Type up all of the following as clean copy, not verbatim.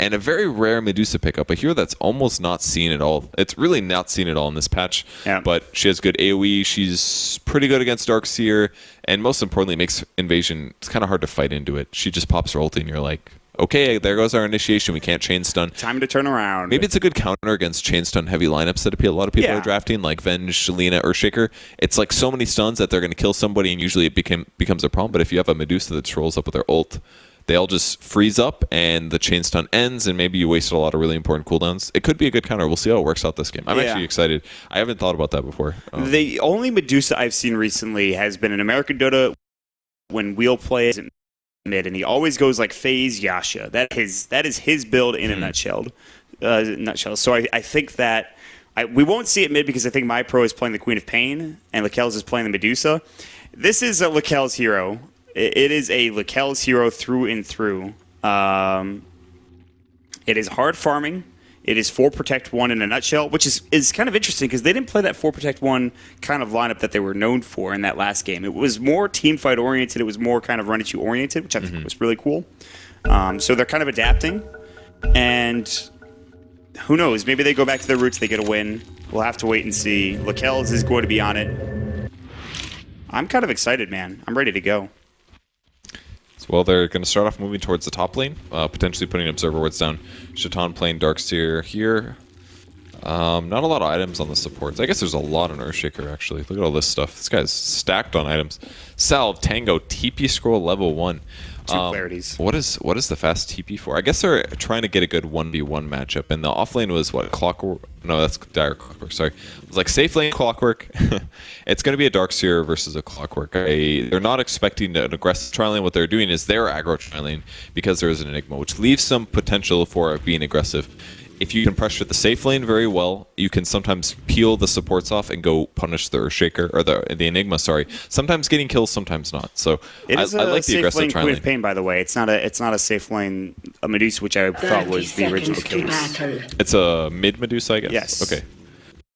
and a very rare Medusa pickup. A hero that's almost not seen at all. It's really not seen at all in this patch, but she has good AoE. She's pretty good against Darkseer, and most importantly, makes Invasion, it's kind of hard to fight into it. She just pops her ulti, and you're like, okay, there goes our initiation. We can't chain stun. Time to turn around. Maybe it's a good counter against chain stun heavy lineups that a lot of people are drafting, like Venge, Lina, Earthshaker. It's like so many stuns that they're going to kill somebody, and usually it becomes a problem. But if you have a Medusa that rolls up with their ult, they all just freeze up, and the chain stun ends, and maybe you wasted a lot of really important cooldowns. It could be a good counter. We'll see how it works out this game. I'm actually excited. I haven't thought about that before. The only Medusa I've seen recently has been in American Dota when Wheel plays mid, and he always goes like phase Yasha. That is his build in a nutshell. So I think that we won't see it mid because I think my pro is playing the Queen of Pain and Lakel's is playing the Medusa. This is a Lakel's hero. It is a Lakel's hero through and through. It is hard farming. It is 4 Protect 1 in a nutshell, which is kind of interesting because they didn't play that 4 Protect 1 kind of lineup that they were known for in that last game. It was more team fight oriented. It was more kind of run at you oriented, which I think was really cool. So they're kind of adapting. And who knows? Maybe they go back to their roots. They get a win. We'll have to wait and see. Lakel's is going to be on it. I'm kind of excited, man. I'm ready to go. Well, they're going to start off moving towards the top lane, potentially putting Observer Wards down. Shaitan playing Darkseer here. Not a lot of items on the supports. I guess there's a lot on Earthshaker, actually. Look at all this stuff. This guy's stacked on items. Salve, Tango, TP Scroll level 1. Two clarities. What is the fast TP for? I guess they're trying to get a good 1v1 matchup, and the off lane was what? Clockwork? No, that's Dire Clockwork, sorry. It was like safe lane Clockwork. It's going to be a Darkseer versus a Clockwork. They're not expecting an aggressive tri lane. What they're doing is they're aggro tri lane because there is an Enigma, which leaves some potential for being aggressive. If you can pressure the safe lane very well, you can sometimes peel the supports off and go punish the Earthshaker, or the Enigma, sorry. Sometimes getting kills, sometimes not. So I like the aggressive tri lane. Queen of Pain, by the way. It's not a safe lane a Medusa, which I thought was the original case. It's a mid Medusa, I guess? Yes. Okay.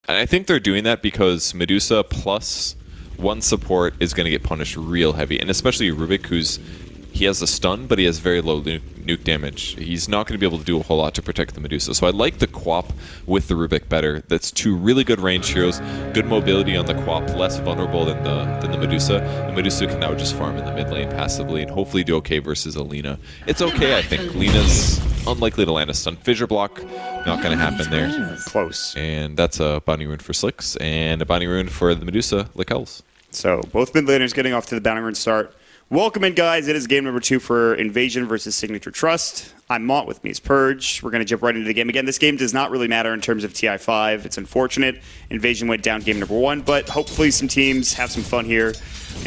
And I think they're doing that because Medusa plus one support is going to get punished real heavy. And especially Rubik, he has a stun, but he has very low nuke damage. He's not going to be able to do a whole lot to protect the Medusa. So I like the Quap with the Rubik better. That's two really good range heroes, good mobility on the Quap, less vulnerable than the Medusa. The Medusa can now just farm in the mid lane passively and hopefully do okay versus a Lina. It's okay, I think. Lina's unlikely to land a stun. Fissure block, not going to happen there. Close. And that's a Bounty Rune for Slicks and a Bounty Rune for the Medusa, Lakel's. So both mid laners getting off to the Bounty Rune start. Welcome in, guys. It is game number 2 for Invasion versus Signature.Trust. I'm Mont, with me is Purge. We're going to jump right into the game. Again, this game does not really matter in terms of TI5. It's unfortunate. Invasion went down game number 1, but hopefully some teams have some fun here,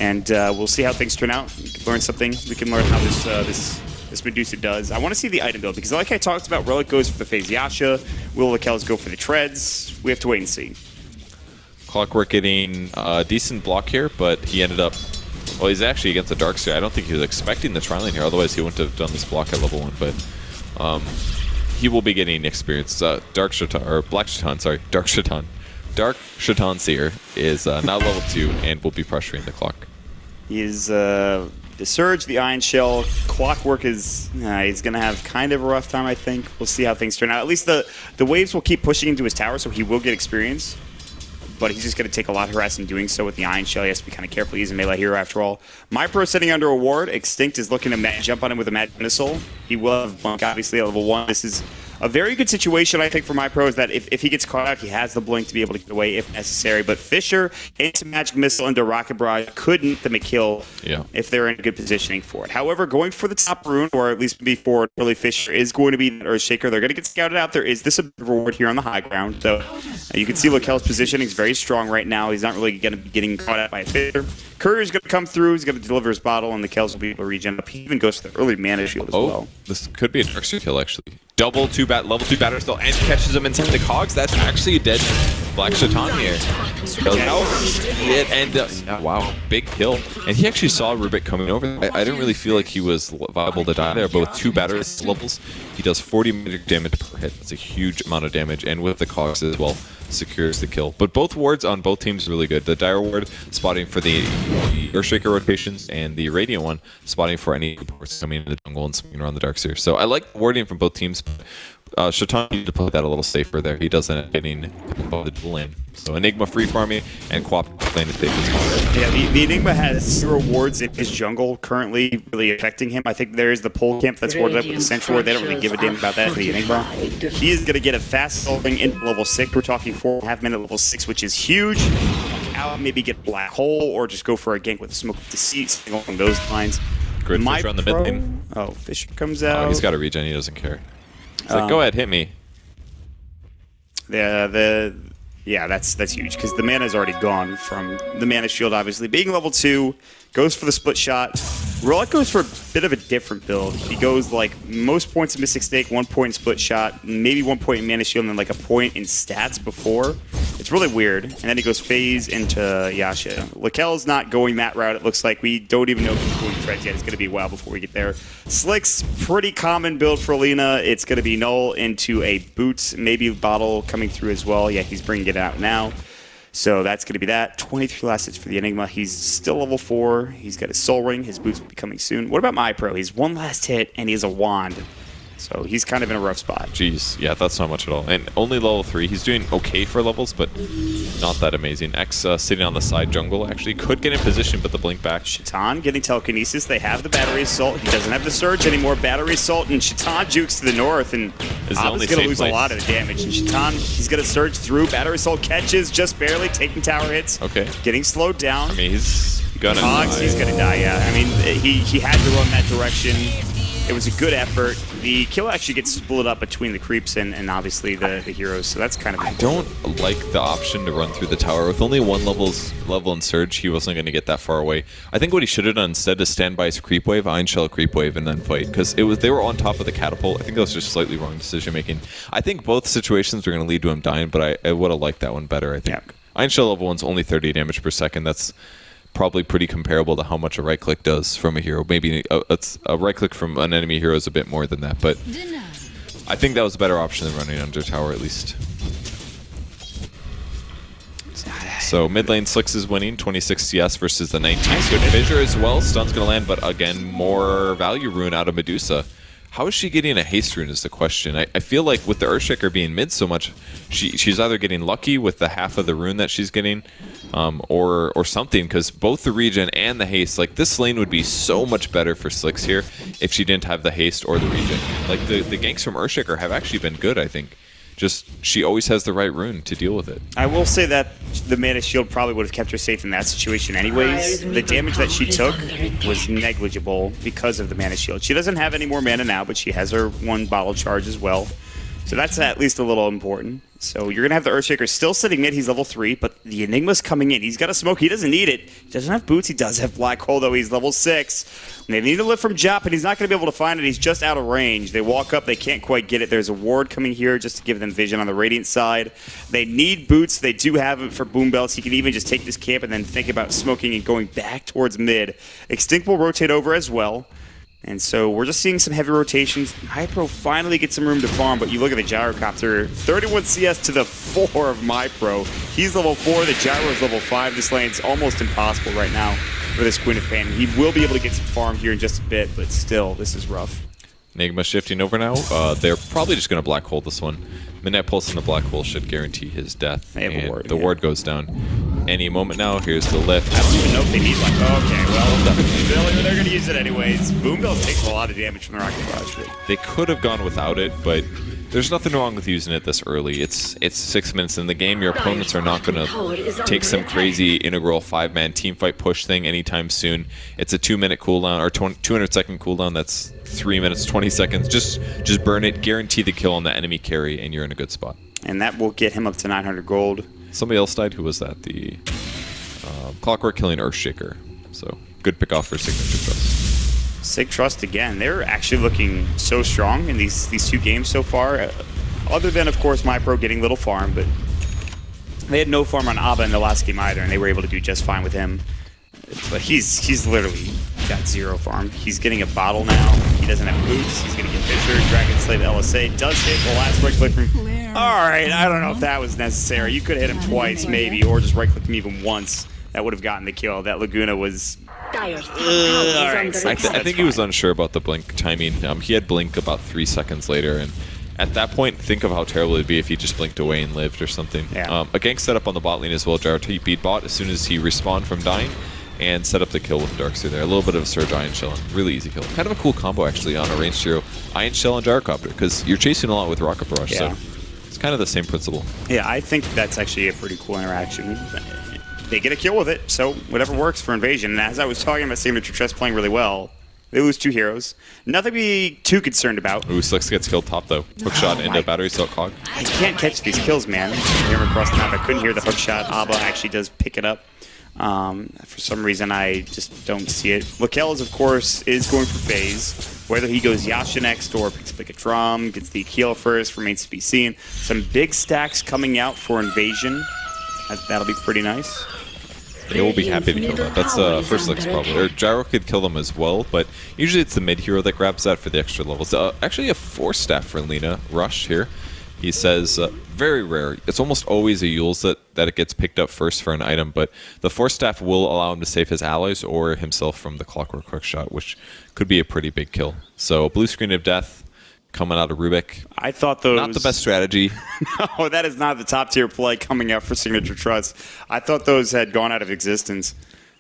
and we'll see how things turn out. We can learn something. We can learn how this Medusa does. I want to see the item build, because like I talked about, Relic goes for the phase Yasha. Will Lakel's go for the treads? We have to wait and see. Clockwork getting a decent block here, but he ended up... Well, he's actually against the Darkseer. I don't think he was expecting the tri lane here, otherwise he wouldn't have done this block at level 1, but he will be getting experience. Dark Shaitan Seer is now level 2 and will be pressuring the clock. He is the Surge, the Iron Shell. Clockwork is he's going to have kind of a rough time, I think. We'll see how things turn out. At least the waves will keep pushing into his tower, so he will get experience. But he's just going to take a lot of harass in doing so with the Iron Shell. He has to be kind of careful. He's a melee hero after all. My pro sitting under a ward. Extinct is looking to jump on him with a Mad Missile. He will have Blink, obviously, at level 1. This is a very good situation, I think, for my pro, is that if he gets caught out, he has the Blink to be able to get away if necessary. But Fissure hits a Magic Missile into Rocket Barrage could net them a kill if they're in good positioning for it. However, going for the top rune, or at least before early Fissure, is going to be that Earthshaker. They're going to get scouted out. There is this reward here on the high ground. So you can see Lakel's positioning is very strong right now. He's not really going to be getting caught out by a Fissure. Courier's going to come through. He's going to deliver his bottle, and the Lakel's will be able to regen up. He even goes to the early mana shield as well. This could be a Darkseer kill, actually. Level 2 batter still, and catches him inside the cogs. That's actually a dead Black Shaitan here. Wow, big kill. And he actually saw Rubik coming over. I didn't really feel like he was viable to die there, but with 2 battery levels, he does 40 magic damage per hit. That's a huge amount of damage, and with the cogs as well, secures the kill. But both wards on both teams are really good. The Dire ward spotting for the Earthshaker rotations, and the Radiant one spotting for any supports coming in the jungle and swinging around the Darkseer. So I like warding from both teams. Shaitan needed to play that a little safer there. He doesn't end up getting above the dual lane. So Enigma free farming and Quap playing the safe as well. Yeah, the Enigma has 0 wards in his jungle currently really affecting him. I think there is the pole camp that's warded up with the Central Ward. They don't really give a damn about that for the Enigma. He is going to get a fast solving into level 6. We're talking 4.5 minute level 6, which is huge. Out, maybe get Black Hole or just go for a gank with a Smoke of Deceit, something along those lines. Grid Fisher on the mid lane. Oh, Fisher comes out. Oh, he's got a regen. He doesn't care. He's like, go ahead, hit me. Yeah, that's huge because the mana is already gone from the mana shield. Obviously, being level 2, goes for the split shot. Rollout goes for a bit of a different build. He goes like most points in Mystic Snake, 1 point in split shot, maybe 1 point in mana shield, and then like a point in stats before. It's really weird. And then he goes phase into Yasha. Lakel's not going that route. It looks like we don't even know if he's going Treads yet. It's going to be a while before we get there. Slick's pretty common build for Alina. It's going to be Null into a Boots, maybe Bottle coming through as well. Yeah, he's bringing it out now. So that's going to be that. 23 last hits for the Enigma. He's still level 4. He's got his Soul Ring. His Boots will be coming soon. What about MyPro? He's 1 last hit, and he has a Wand. So he's kind of in a rough spot. Jeez, yeah, that's not much at all. And only level 3. He's doing okay for levels, but not that amazing. X sitting on the side jungle actually could get in position, but the blink back. Shaitan getting telekinesis. They have the battery assault. He doesn't have the surge anymore. Battery assault, and Shaitan jukes to the north, and Abba's going to lose a lot of the damage. And Shaitan, he's going to surge through. Battery assault catches, just barely taking tower hits. Okay. Getting slowed down. I mean, he's gonna die. He's going to die, yeah. I mean, he had to run that direction. It was a good effort. The kill actually gets split up between the creeps and obviously the heroes, so that's kind of important. I don't like the option to run through the tower. With only 1 level in Surge, he wasn't going to get that far away. I think what he should have done instead is stand by his creep wave, Iron Shell creep wave, and then fight. Because they were on top of the catapult. I think that was just slightly wrong decision making. I think both situations were going to lead to him dying, but I would have liked that one better, I think. Yeah. Iron Shell level 1's only 30 damage per second. That's probably pretty comparable to how much a right click does from a hero. Maybe a right click from an enemy hero is a bit more than that, but I think that was a better option than running under tower at least. So mid lane Slicks is winning, 26 CS versus the 19. Good Fissure as well. Stun's gonna land, but again, more value rune out of Medusa. How is she getting a haste rune is the question. I feel like with the Earthshaker being mid so much, she's either getting lucky with the half of the rune that she's getting, or something, because both the regen and the haste, like this lane would be so much better for Slicks here if she didn't have the haste or the regen. Like the ganks from Earthshaker have actually been good, I think. Just, she always has the right rune to deal with it. I will say that the Mana Shield probably would have kept her safe in that situation anyways. The damage that she took was negligible because of the Mana Shield. She doesn't have any more mana now, but she has her 1 bottle charge as well. So that's at least a little important. So you're going to have the Earthshaker still sitting mid. He's level 3, but the Enigma's coming in. He's got a smoke. He doesn't need it. He doesn't have boots. He does have Black Hole, though. He's level 6. And they need a lift from Jop, and he's not going to be able to find it. He's just out of range. They walk up. They can't quite get it. There's a ward coming here just to give them vision on the Radiant side. They need boots. They do have it for Boom Belts. He can even just take this camp and then think about smoking and going back towards mid. Extinct will rotate over as well. And so we're just seeing some heavy rotations. MyPro finally gets some room to farm, but you look at the Gyrocopter, 31 CS to the 4 of MyPro. He's level 4, the Gyro is level 5. This lane's almost impossible right now for this Queen of Pain. He will be able to get some farm here in just a bit, but still, this is rough. Enigma shifting over now. They're probably just going to Black Hole this one. Midnight Pulse in the Black Hole should guarantee his death. They have a ward, the ward goes down any moment now. Here's the lift. I don't even know if they need like, okay, well, they're going to use it anyways. Boom Belt takes a lot of damage from the Rocket Barrage. They could have gone without it, but there's nothing wrong with using it this early. It's 6 minutes in the game. Your opponents are not going to take some crazy integral 5-man teamfight push thing anytime soon. It's a 2-minute cooldown, or 200-second cooldown. That's 3 minutes, 20 seconds. Just burn it, guarantee the kill on the enemy carry, and you're in a good spot. And that will get him up to 900 gold. Somebody else died. Who was that? The Clockwork killing Earthshaker. So good pick off for Signature.Trust. Sig.TR again. They're actually looking so strong in these 2 games so far. Other than, of course, MyPro getting little farm, but They had no farm on Abba in the last game either, and they were able to do just fine with him. But he's literally got 0 farm. He's getting a bottle now. He doesn't have boots. He's going to get Fisher. Dragon Slave LSA does hit the last right click from... Alright, I don't know if that was necessary. You could have hit him twice, maybe, or just right click him even once. That would have gotten the kill. That Laguna was... Alright, I think he was unsure about the blink timing. He had blink about 3 seconds later, and at that point, think of how terrible it would be if he just blinked away and lived or something. Yeah. A gank set up on the bot lane as well. Gyro TP'd bot as soon as he respawned from dying, and set up the kill with Darkseer there. A little bit of a Surge Ion Shell, and really easy kill. Kind of a cool combo actually on a ranged hero. Ion Shell and Gyrocopter, because you're chasing a lot with Rocket Barrage, so it's kind of the same principle. Yeah, I think that's actually a pretty cool interaction. They get a kill with it, so whatever works for Invasion. And as I was talking about Signature.Trust playing really well, they lose 2 heroes. Nothing to be too concerned about. Ooh, Slicks gets killed top though. Hook shot into battery cell cog. I can't catch these kills, man. I hear him across the map. I couldn't hear the hook shot. Abba actually does pick it up. For some reason, I just don't see it. Lakel's, of course, is going for phase. Whether he goes Yasha next or picks up a drum, gets the heal first, remains to be seen. Some big stacks coming out for Invasion. That'll be pretty nice. They will be happy to kill that. That's first Slicks probably. Or Gyro could kill them as well, but usually it's the mid hero that grabs that for the extra levels. Actually a 4-staff for Lina Rush here. He says, very rare. It's almost always a Yule's that it gets picked up first for an item, but the 4-staff will allow him to save his allies or himself from the Clockwork Quick Shot, which could be a pretty big kill. So blue screen of death coming out of Rubik. I thought those... Not the best strategy. No, that is not the top tier play coming out for Signature.Trust. I thought those had gone out of existence.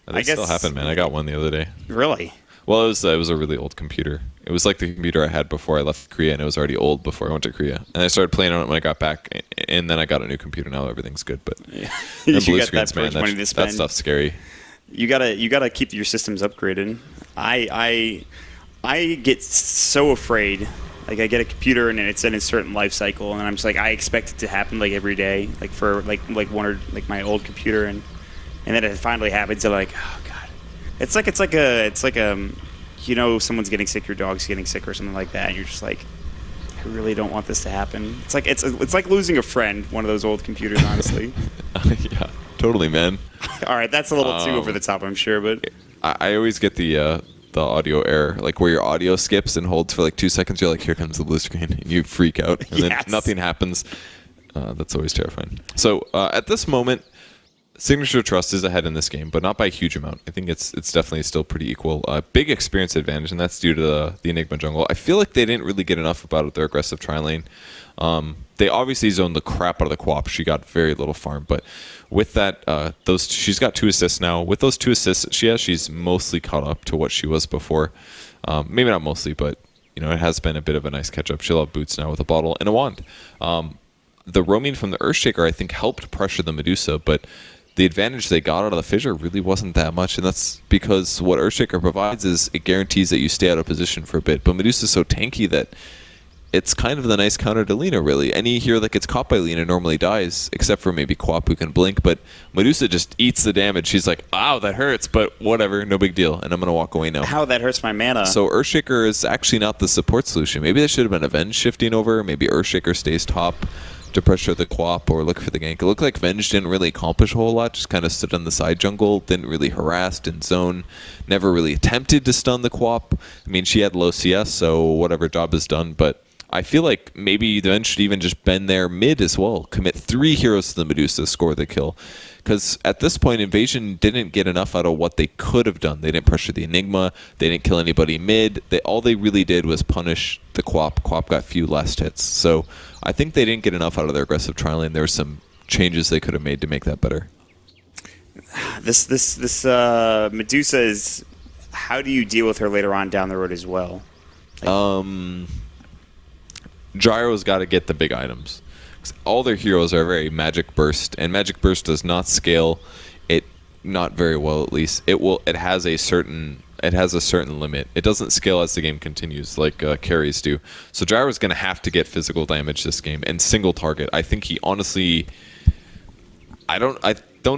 They still happen, man. I got one the other day. Really? Well, it was a really old computer. It was like the computer I had before I left Korea, and it was already old before I went to Korea. And I started playing on it when I got back, and then I got a new computer. Now everything's good, but yeah. the blue blue screens, man, that stuff's scary. You gotta keep your systems upgraded. I get so afraid. Like I get a computer and it's in a certain life cycle, and I'm just like I expect it to happen like every day, like for like one or like my old computer, and then it finally happens. I'm like, oh god, it's like you know, someone's getting sick, your dog's getting sick or something like that, and you're just like, I really don't want this to happen. It's like losing a friend, one of those old computers, honestly. Yeah, totally, man. All right, that's a little too over the top, I'm sure, but I always get the audio error, like where your audio skips and holds for like 2 seconds. You're like, here comes the blue screen, and you freak out, and then nothing happens. That's always terrifying. So at this moment, Signature.Trust is ahead in this game, but not by a huge amount. I think it's definitely still pretty equal. Big experience advantage, and that's due to the Enigma jungle. I feel like they didn't really get enough about their aggressive tri lane. They obviously zoned the crap out of the co-op. She got very little farm, but with that, she's got 2 assists now. With those 2 assists she has, she's mostly caught up to what she was before. Maybe not mostly, but you know, it has been a bit of a nice catch up. She'll have boots now with a bottle and a wand. The roaming from the Earthshaker, I think, helped pressure the Medusa, but the advantage they got out of the Fissure really wasn't that much, and that's because what Earthshaker provides is it guarantees that you stay out of position for a bit. But Medusa's so tanky that it's kind of the nice counter to Lina, really. Any hero that gets caught by Lina normally dies, except for maybe Quap, who can blink, but Medusa just eats the damage. She's like, ow, that hurts, but whatever, no big deal, and I'm going to walk away now. How that hurts my mana. So Earthshaker is actually not the support solution. Maybe there should have been Avenge shifting over. Maybe Earthshaker stays top to pressure the Quap or look for the gank. It looked like Venge didn't really accomplish a whole lot, just kind of stood on the side jungle, didn't really harass, didn't zone, never really attempted to stun the Quap. I mean, she had low CS, so whatever, job is done, but I feel like maybe the Venge should even just bend there mid as well. Commit 3 heroes to the Medusa, score the kill. Because at this point, Invasion didn't get enough out of what they could have done. They didn't pressure the Enigma. They didn't kill anybody mid. All they really did was punish the Quap. Quap got few last hits. So I think they didn't get enough out of their aggressive tri lane. There were some changes they could have made to make that better. This Medusa is... How do you deal with her later on down the road as well? Gyro's got to get the big items. All their heroes are very Magic Burst, and Magic Burst does not scale it, not very well at least. It has a certain limit. It doesn't scale as the game continues like carries do. So Gyro's going to have to get physical damage this game and single target. I think he honestly, I don't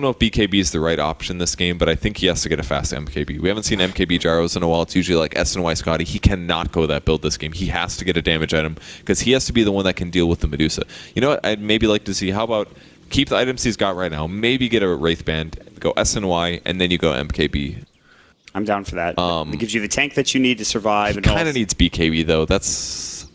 know if BKB is the right option this game, but I think he has to get a fast MKB. We haven't seen MKB Gyros in a while. It's usually like SNY Scotty. He cannot go that build this game. He has to get a damage item because he has to be the one that can deal with the Medusa. You know what I'd maybe like to see? How about keep the items he's got right now. Maybe get a Wraith Band, go SNY, and then you go MKB. I'm down for that. It gives you the tank that you need to survive. He kind of needs BKB, though. That's...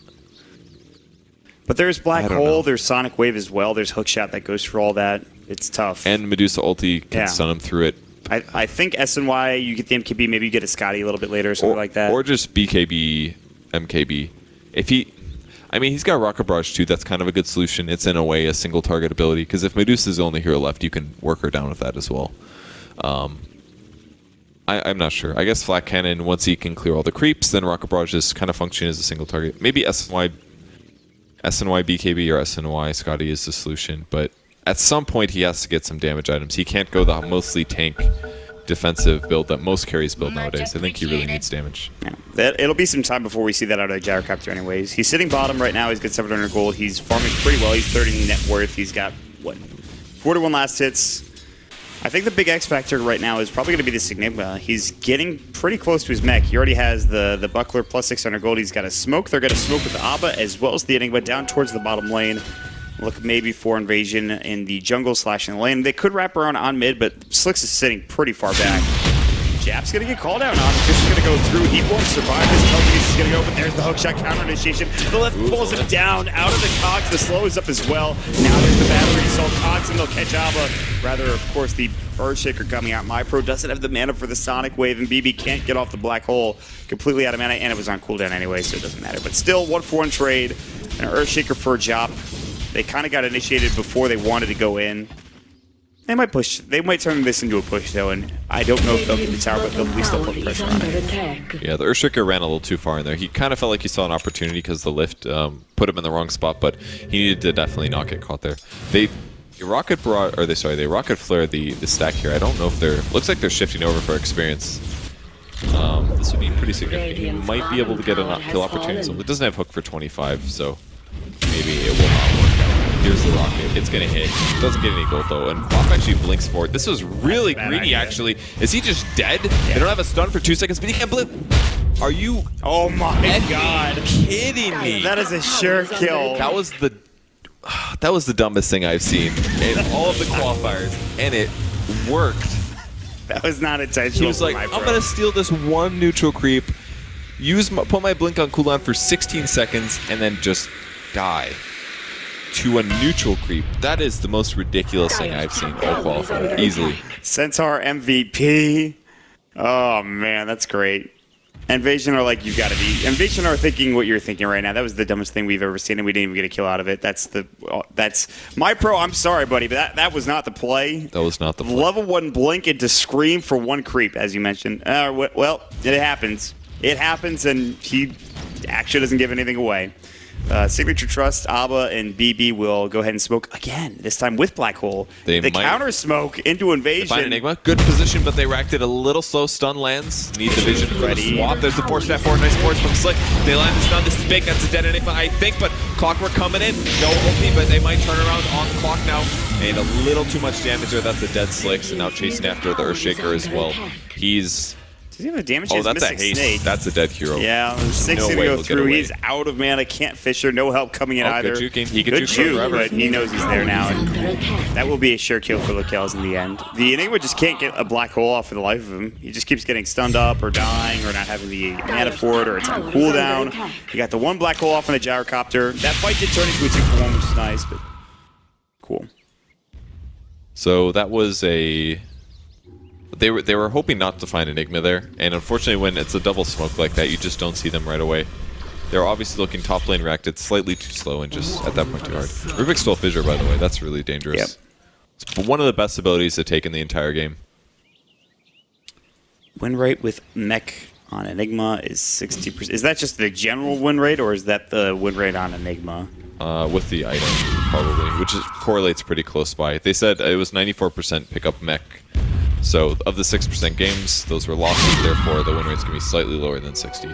But there's Black Hole, there's Sonic Wave as well, there's Hookshot that goes through all that. It's tough. And Medusa ulti can stun him through it. I think SNY, you get the MKB, maybe you get a Scotty a little bit later or something like that. Or just BKB, MKB. If he... I mean, he's got Rocket Barrage too. That's kind of a good solution. It's in a way a single target ability, because if Medusa's the only hero left, you can work her down with that as well. I'm not sure. I guess Flat Cannon, once he can clear all the creeps, then Rocket Barrage is kind of functioning as a single target. Maybe SNY BKB or SNY Scotty is the solution, but at some point he has to get some damage items. He can't go the mostly tank defensive build that most carries build nowadays. I think he really needs damage. Yeah. It'll be some time before we see that out of the Gyrocopter anyways. He's sitting bottom right now. He's got 700 gold. He's farming pretty well. He's 30 net worth. He's got, what, 41 last hits. I think the big X factor right now is probably going to be this Enigma. He's getting pretty close to his mech. He already has the Buckler plus 600 gold. He's got a smoke. They're going to smoke with the Abba as well as the Enigma down towards the bottom lane. Look maybe for invasion in the jungle / in the lane. They could wrap around on mid, but Slicks is sitting pretty far back. Jap's going to get called out on. Fish is going to go through. He won't survive. His telekinesis is going to go, but there's the hookshot counter initiation. The left pulls him down out of the Cogs. The slow is up as well. Now there's the battery assault. Cogs and they'll catch Abba. Rather, of course, the Earthshaker coming out. MyPro doesn't have the mana for the Sonic Wave, and BB can't get off the Black Hole. Completely out of mana, and it was on cooldown anyway, so it doesn't matter. But still, 1-for-1 trade. An Earthshaker for a Jop. They kind of got initiated before they wanted to go in. They might push. They might turn this into a push, though, and I don't know if they'll get the tower, but they'll at least put pressure on it. Yeah, the Earthshaker ran a little too far in there. He kind of felt like he saw an opportunity because the lift put him in the wrong spot, but he needed to definitely not get caught there. They rocket flare the stack here. I don't know if they're... Looks like they're shifting over for experience. This would be pretty significant. He might be able to get a kill opportunity. So it doesn't have hook for 25, so maybe it will not work out. Here's the rocket. It's gonna hit. Doesn't get any gold though, and Quap actually blinks forward. This was really greedy, actually. Is he just dead? Yeah. They don't have a stun for 2 seconds, but he can't blip. Are you? Oh my god! Kidding me? That is a sure kill. That was the dumbest thing I've seen in all of the qualifiers, and it worked. That was not intentional. He was like, I'm gonna steal this one neutral creep, put my blink on cooldown for 16 seconds, and then just die to a neutral creep. That is the most ridiculous thing I've seen all qualifier, easily. Centaur MVP. Oh man, that's great. Invasion are like, you gotta be. Invasion are thinking what you're thinking right now. That was the dumbest thing we've ever seen, and we didn't even get a kill out of it. That's MyPro. I'm sorry, buddy, but that was not the play. That was not the play. Level 1 blink into scream for 1 creep, as you mentioned. Well, it happens. It happens, and he actually doesn't give anything away. Signature.Trust, Abba, and BB will go ahead and smoke again, this time with Black Hole. They counter smoke into Invasion. Find Enigma. Good position, but they racked it a little slow. Stun lands. Need the vision for the swap. There's the force step forward. Nice force from Slick. They land the stun. This is big. That's a dead Enigma, I think, but Clockwork coming in. No ulti, but they might turn around on the clock now. And a little too much damage there. That's a dead Slicks, and now chasing after the Earthshaker as well. Does he have a damage? Oh, that's a haste. Snake. That's a dead hero. Yeah, 6 to go through. He's out of mana. Can't Fisher. No help coming in either. Good juking. He could juke forever, but he knows he's there now. And that will be a sure kill for Locales in the end. The Enigma just can't get a Black Hole off for the life of him. He just keeps getting stunned up or dying or not having the mana for it or it's on cooldown. He got the 1 Black Hole off on the Gyrocopter. That fight did turn into a 2-for-1, which is nice, but cool. So that was a... They were hoping not to find Enigma there, and unfortunately when it's a double smoke like that, you just don't see them right away. They're obviously looking top lane reacted, slightly too slow and just at that point too hard. Rubik stole Fissure, by the way. That's really dangerous. Yep. It's one of the best abilities to take in the entire game. Win rate with mech on Enigma is 60%. Is that just the general win rate, or is that the win rate on Enigma? With the item, probably, which correlates pretty close by. They said it was 94% pick up mech. So of the 6% games, those were losses, therefore the win rate's going to be slightly lower than 60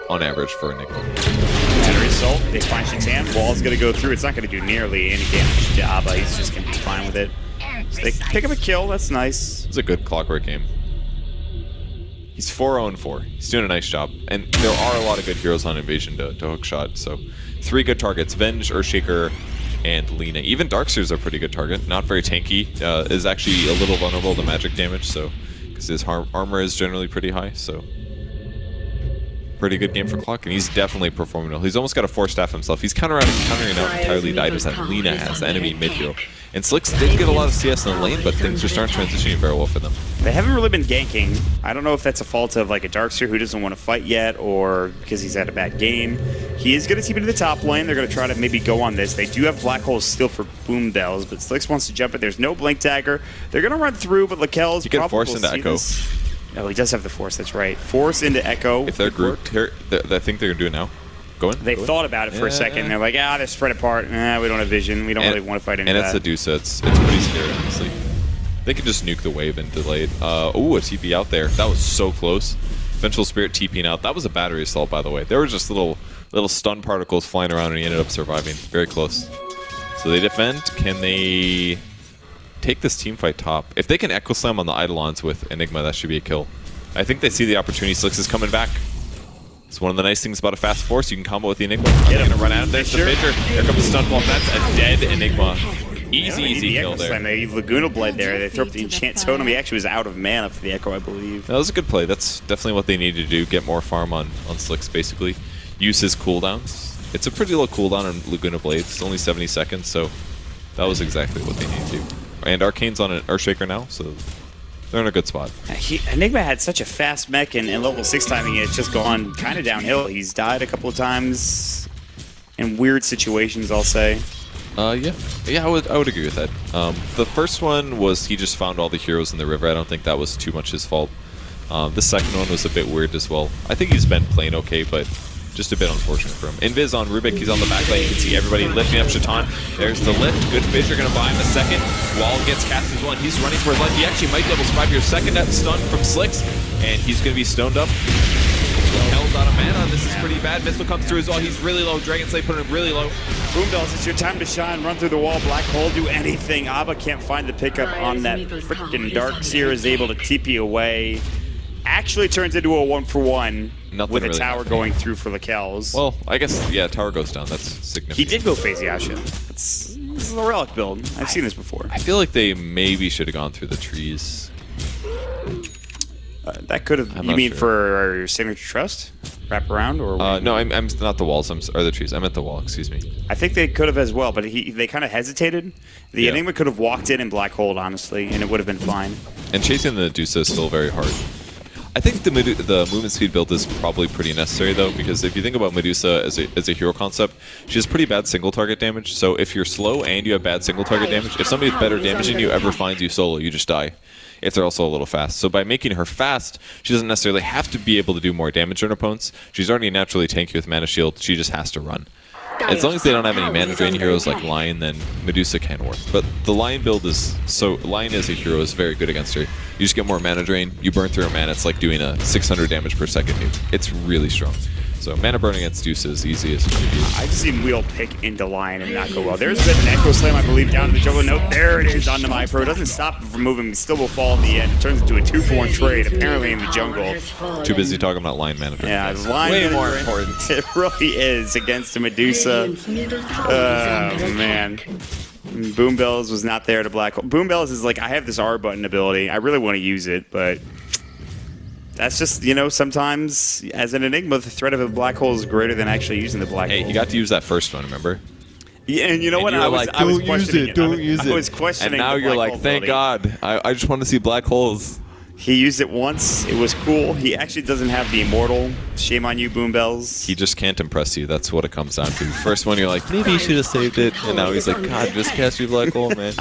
on average for Enigma. Battery Assault, they find Shatan, Wall's going to go through. It's not going to do nearly any damage to Abba, he's just going to be fine with it. So they pick up a kill, that's nice. It's a good Clockwork game. He's 4-0-4. He's doing a nice job. And there are a lot of good heroes on Invasion to hookshot, so 3 good targets. Venge, Earthshaker, and Lina. Even Darkseer's a pretty good target. Not very tanky. Is actually a little vulnerable to magic damage, so because his armor is generally pretty high. So pretty good game for Clock, and he's definitely performing well. He's almost got a 4-staff himself. He's countering out entirely the items that Lina has, the enemy mid-hero. And Slicks did get a lot of CS in the lane, but things just aren't transitioning very well for them. They haven't really been ganking. I don't know if that's a fault of like a Darkseer who doesn't want to fight yet, or because he's had a bad game. He is going to TP into the top lane. They're going to try to maybe go on this. They do have Black Holes still for Boom Bells, but Slicks wants to jump it. There's no Blink Dagger. They're going to run through, but Lakel's probably force into Echo. This. No, he does have the Force, that's right. Force into Echo. If they're grouped here, I think they're going to do it now. Go in. They thought about it for a second. They're like, they're spread apart. We don't have vision. We don't really want to fight into that. And it's a Dusa. It's pretty scary, honestly. They could just nuke the wave and delay it. Ooh, a TP out there. That was so close. Vengeful Spirit TPing out. That was a battery assault, by the way. There were just little stun particles flying around, and he ended up surviving. Very close. So they defend. Can they take this team fight top? If they can Echo Slam on the Eidolons with Enigma, that should be a kill. I think they see the opportunity. Slicks is coming back. It's one of the nice things about a fast Force. You can combo with the Enigma. They're going to run out. There's the Fissure. Here comes the stun bomb. That's a dead Enigma. Easy kill there. They Laguna Blade there. They throw up the Enchant Totem. He actually was out of mana for the Echo, I believe. That was a good play. That's definitely what they need to do. Get more farm on Slicks, basically. Use his cooldowns. It's a pretty low cooldown on Laguna Blade. It's only 70 seconds, so that was exactly what they need to do. And Arcane's on an Earthshaker now, so they're in a good spot. Enigma had such a fast mech and level 6 timing, it's just gone kind of downhill. He's died a couple of times in weird situations, I'll say. Yeah, I would agree with that. The first one was he just found all the heroes in the river. I don't think that was too much his fault. The second one was a bit weird as well. I think he's been playing okay, but just a bit unfortunate for him. Invis on Rubik, he's on the back line. You can see everybody lifting up Shaitan. There's the lift. Good Fissure gonna buy him a second. Wall gets cast as well, and he's running for his life. He actually might double survive here. Second net stun from Slicks, and he's gonna be stoned up. Hell's out of mana. This is pretty bad. Missile comes through as well. He's really low. Dragon Slave put him really low. Boom Bells, it's your time to shine. Run through the wall. Black Hole, do anything. Abba can't find the pickup on that freaking Darkseer. Is able to TP away. Actually turns into a 1-for-1 with a tower going through for Lakel's. Well, I guess, yeah, tower goes down. That's significant. He did go Phase Yasha. This is a relic build. I've seen this before. I feel like they maybe should have gone through the trees. That could have. You mean sure. For your Signature.Trust? Wrap around? Or no, I'm not the walls. Or the trees. I meant the wall, excuse me. I think they could have as well, but they kind of hesitated. The Enigma could have walked in and Black Holed, honestly, and it would have been fine. And chasing the Dusa is still very hard. I think the movement speed build is probably pretty necessary, though, because if you think about Medusa as a hero concept, she has pretty bad single target damage. So if you're slow and you have bad single target damage, if somebody with better damage than you ever finds you solo, you just die. If they're also a little fast. So by making her fast, she doesn't necessarily have to be able to do more damage on opponents. She's already naturally tanky with Mana Shield. She just has to run. As long as they don't have any mana drain heroes like Lion, then Medusa can work. But the Lion build Lion as a hero is very good against her. You just get more mana drain, you burn through her mana, it's like doing a 600 damage per second nuke. It's really strong. So mana burn against Dusa is easy as I've seen Wheel pick into Lion and not go well. There's been an Echo Slam, I believe, down to the jungle. Nope, there it is onto my pro. It doesn't stop him from moving. He still will fall in the end. It turns into a 2-for-1 trade, apparently in the jungle. Too busy talking about Lion mana drain. Yeah, Lion way more important. It really is against a Medusa. Oh, man. Boom Bells was not there to Black Hole. Boom Bells is like, I have this R button ability. I really want to use it, but that's just, sometimes as an Enigma, the threat of a black hole is greater than actually using the black hole. Hey, you got to use that first one, remember? Yeah, and you know what? I was questioning it. Don't use it. I was questioning it. And now you're like, thank God. I just want to see black holes. He used it once. It was cool. He actually doesn't have the Immortal. Shame on you, Boom Bells. He just can't impress you. That's what it comes down to. First one, you're like, maybe you should have saved it. And now he's like, God, just cast your black hole, man.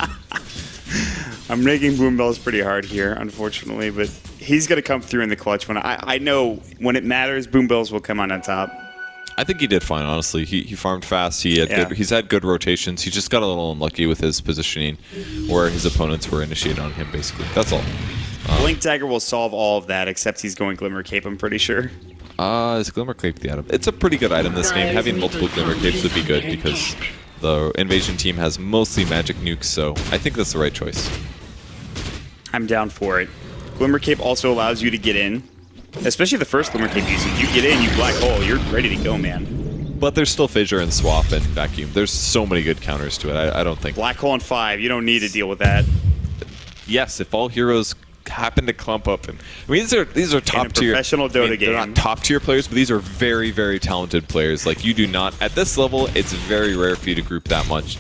I'm making Boom Bells pretty hard here, unfortunately, but he's going to come through in the clutch. When I know when it matters, Boom Bells will come on top. I think he did fine, honestly. He farmed fast. He's had good rotations. He just got a little unlucky with his positioning where his opponents were initiated on him, basically. That's all. Blink Dagger will solve all of that, except he's going Glimmer Cape, I'm pretty sure. Is Glimmer Cape the item? It's a pretty good item this game. Having multiple Glimmer Capes would be good because the Invasion team has mostly magic nukes, so I think that's the right choice. I'm down for it. Glimmer Cape also allows you to get in. Especially the first Glimmer Cape usage. You get in, you black hole, you're ready to go, man. But there's still Fissure and Swap and Vacuum. There's so many good counters to it. I don't think. Black Hole in 5. You don't need to deal with that. Yes, if all heroes happen to clump up, and I mean these are top tier professional Dota game. They're not top tier players, but these are very, very talented players. Like, you do not at this level. It's very rare for you to group that much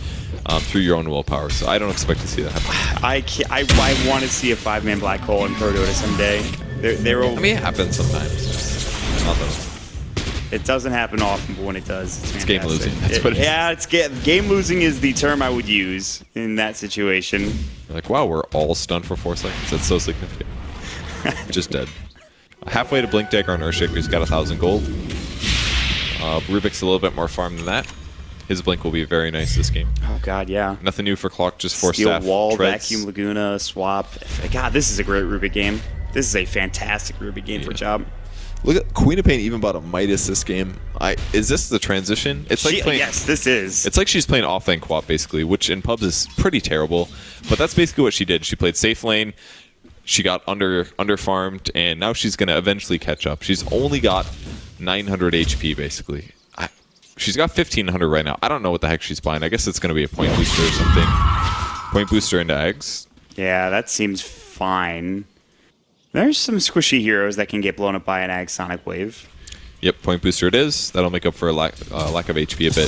through your own willpower. So I don't expect to see that happen. I want to see a 5-man Black Hole in Pro Dota someday. I mean, it happens sometimes. Just not that. It doesn't happen often, but when it does, it's game losing. That's what it is. Yeah, game losing is the term I would use in that situation. You're like, wow, we're all stunned for 4 seconds. That's so significant. Just dead. Halfway to Blink Dagger on Earthshaker. He's got 1,000 gold. Rubik's a little bit more farm than that. His Blink will be very nice this game. Oh, God, yeah. Nothing new for Clock, just 4 Steel staff. Wall, treads. Vacuum Laguna, Swap. God, this is a great Rubik game. This is a fantastic Rubik game for Job. Look at Queen of Pain even bought a Midas this game. Is this the transition? It's like playing, yes, this is. It's like she's playing off-lane co-op basically, which in pubs is pretty terrible. But that's basically what she did. She played safe lane. She got under farmed, and now she's gonna eventually catch up. She's only got 900 HP basically. She's got 1,500 right now. I don't know what the heck she's buying. I guess it's gonna be a point booster or something. Point booster into eggs. Yeah, that seems fine. There's some squishy heroes that can get blown up by an Ag Sonic Wave. Yep, point booster it is. That'll make up for a lack of HP a bit.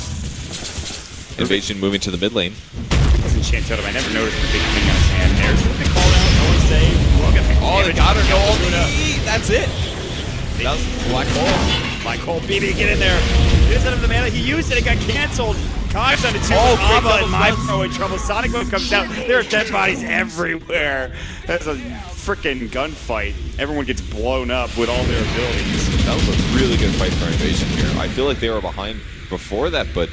Invasion moving to the mid lane. That's Enchant Totem. I never noticed the big thing on his hand there. Is that the call out? I want to say. Look at the Oh, they got her. No ulti. That's it. That was Black Hole. Black Hole beating to get in there. He doesn't have the mana. He used it. It got canceled. Cogs on the 2. Ava and My Pro in trouble. Sonic Boom comes out. There are dead bodies everywhere. That's a freaking gunfight. Everyone gets blown up with all their abilities. That was a really good fight for Invasion here. I feel like they were behind before that, but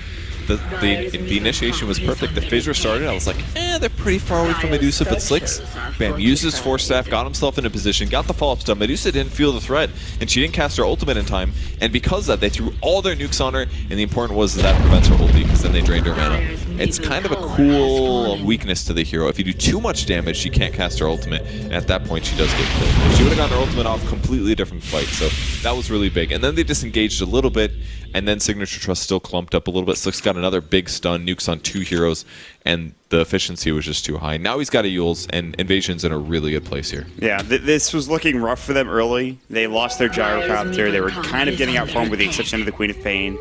the initiation was perfect. The Fissure started. I was like, they're pretty far away from Medusa, but Slicks, bam, used his Force Staff, got himself in a position, got the follow-up stun. Medusa didn't feel the threat, and she didn't cast her ultimate in time, and because of that, they threw all their nukes on her, and the important was that prevents her ulti, because then they drained her mana. It's kind of a cool weakness to the hero. If you do too much damage, she can't cast her ultimate, and at that point, she does get killed. If she would have gotten her ultimate off, completely different fight, so that was really big. And then they disengaged a little bit, and then Signature.Trust still clumped up a little bit. Slicks got another big stun, nukes on 2 heroes, and the efficiency was just too high. Now he's got a Yules, and Invasion's in a really good place here. Yeah, this was looking rough for them early. They lost their Gyrocopter. They were kind of getting outfarmed with the exception of the Queen of Pain.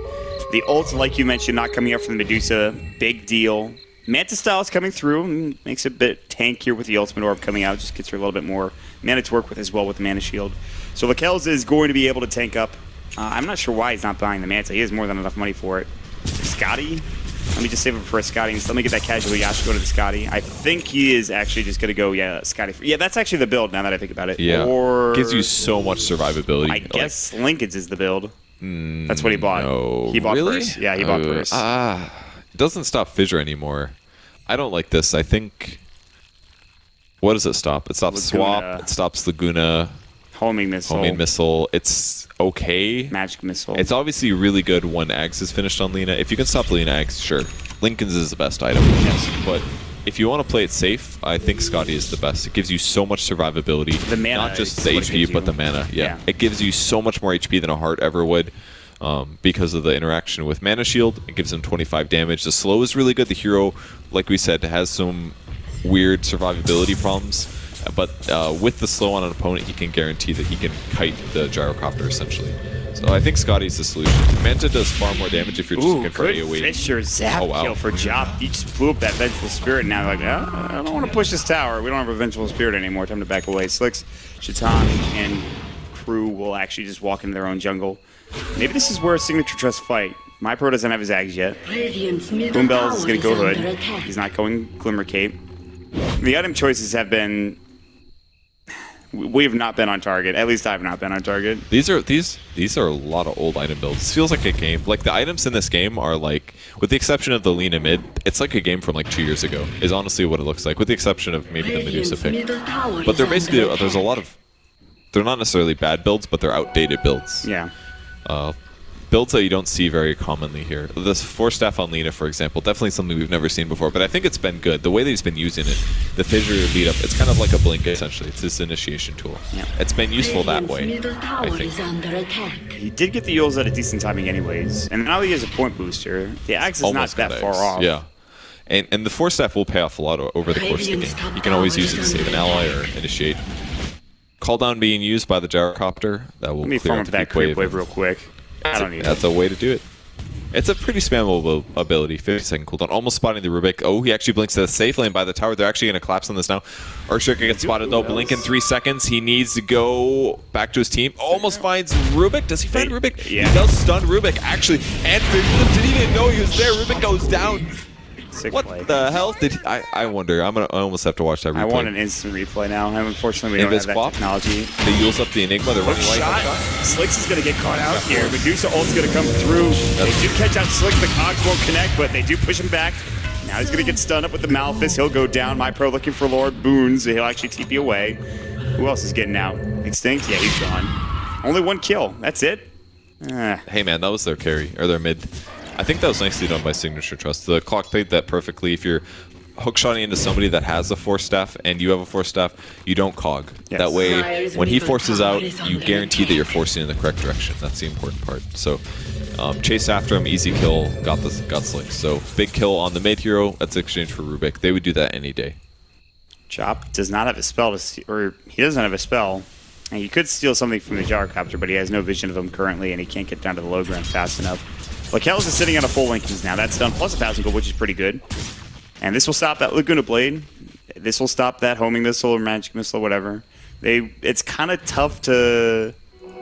The ult, like you mentioned, not coming up from the Medusa. Big deal. Manta Styles coming through. Makes it a bit tankier with the Ultimate Orb coming out. Just gets her a little bit more mana to work with as well with the Mana Shield. So Lakelz is going to be able to tank up. I'm not sure why he's not buying the Manta. He has more than enough money for it. Scotty? Let me just save it for a Scotty. Let me get that casual Yasuo to the Scotty. I think he is actually just going to go, Scotty. Yeah, that's actually the build now that I think about it. Yeah. Or gives you so much survivability. I guess Lincoln's is the build. That's what he bought. No. He bought really? Burst. Yeah, he bought Burst. It doesn't stop Fissure anymore. I don't like this. I think... What does it stop? It stops Laguna. Swap. It stops Laguna. Homing Missile. Homing Missile. It's okay. Magic Missile. It's obviously really good when Ags is finished on Lina. If you can stop Lina Ags, sure. Lincoln's is the best item. Yes. But if you want to play it safe, I think Scotty is the best. It gives you so much survivability. The mana. Not just the HP, but the mana. Yeah. It gives you so much more HP than a Heart ever would. Because of the interaction with Mana Shield. It gives him 25 damage. The slow is really good. The hero, like we said, has some weird survivability problems. But with the slow on an opponent, he can guarantee that he can kite the Gyrocopter, essentially. So I think Scotty's the solution. Manta does far more damage if you're just looking for AoE. Fissure zap kill for Job. He just blew up that Vengeful Spirit, and now like, I don't want to push this tower. We don't have a Vengeful Spirit anymore. Time to back away. Slicks, Shaitan, and crew will actually just walk into their own jungle. Maybe this is where a Signature.Trust fight. My Pro doesn't have his Ags yet. Boombells is going to go Hood. He's not going Glimmer Cape. The item choices have been... We have not been on target. At least I have not been on target. These are a lot of old item builds. This feels like a game. Like the items in this game are like, with the exception of the Lina mid, it's like a game from like 2 years ago. Is honestly what it looks like, with the exception of maybe the Medusa pick. But they're basically they're not necessarily bad builds, but they're outdated builds. Yeah. builds that you don't see very commonly here. This 4-staff on Lina, for example, definitely something we've never seen before, but I think it's been good. The way that he's been using it, the fissure lead up, it's kind of like a blink essentially. It's this initiation tool. Yeah. It's been useful that way, I think. He did get the Yules at a decent timing anyways, and now he has a point booster. The Axe is Almost not that got far Axe. off. Yeah. And the 4-staff will pay off a lot over the course of the game. You can always use it to save an ally or initiate. Call down being used by the gyrocopter. That will Let me clear farm out up the that creep wave real quick. I don't need it. That's a way to do it. It's a pretty spammable ability. 50-second cooldown. Almost spotting the Rubik. Oh, he actually blinks to the safe lane by the tower. They're actually going to collapse on this now. Earthshaker gets spotted though. Blink in 3 seconds. He needs to go back to his team. Almost finds Rubik. Does he find Rubik? Yeah. He does stun Rubik, actually. And didn't even know he was there. Rubik goes down. What the hell did he, I wonder. I almost have to watch that replay. I want an instant replay now. Unfortunately, we don't have that technology. They use up the Enigma. They're running shot. Slicks is going to get caught out here. Medusa ult's going to come through. They do catch out Slicks. The cogs won't connect, but they do push him back. Now he's going to get stunned up with the Malphus. He'll go down. My Pro looking for Lord Boons. He'll actually TP away. Who else is getting out? Extinct? Yeah, he's gone. Only 1 kill. That's it. Hey man, that was their carry, or their mid. I think that was nicely done by Signature.Trust. The clock played that perfectly. If you're hookshotting into somebody that has a 4-staff and you have a 4-staff, you don't cog. Yes. That way, when he forces out, you guarantee that you're forcing in the correct direction. That's the important part. So, chase after him, easy kill, got Slick. So, big kill on the mid hero. That's exchange for Rubik. They would do that any day. Chop does not have a spell, or he doesn't have a spell. And he could steal something from the gyrocopter, but he has no vision of him currently, and he can't get down to the low ground fast enough. Lakel's is sitting on a full Lincolns now. That's done, plus 1,000 gold, which is pretty good. And this will stop that Laguna Blade. This will stop that homing missile or magic missile, or whatever. It's kind of tough to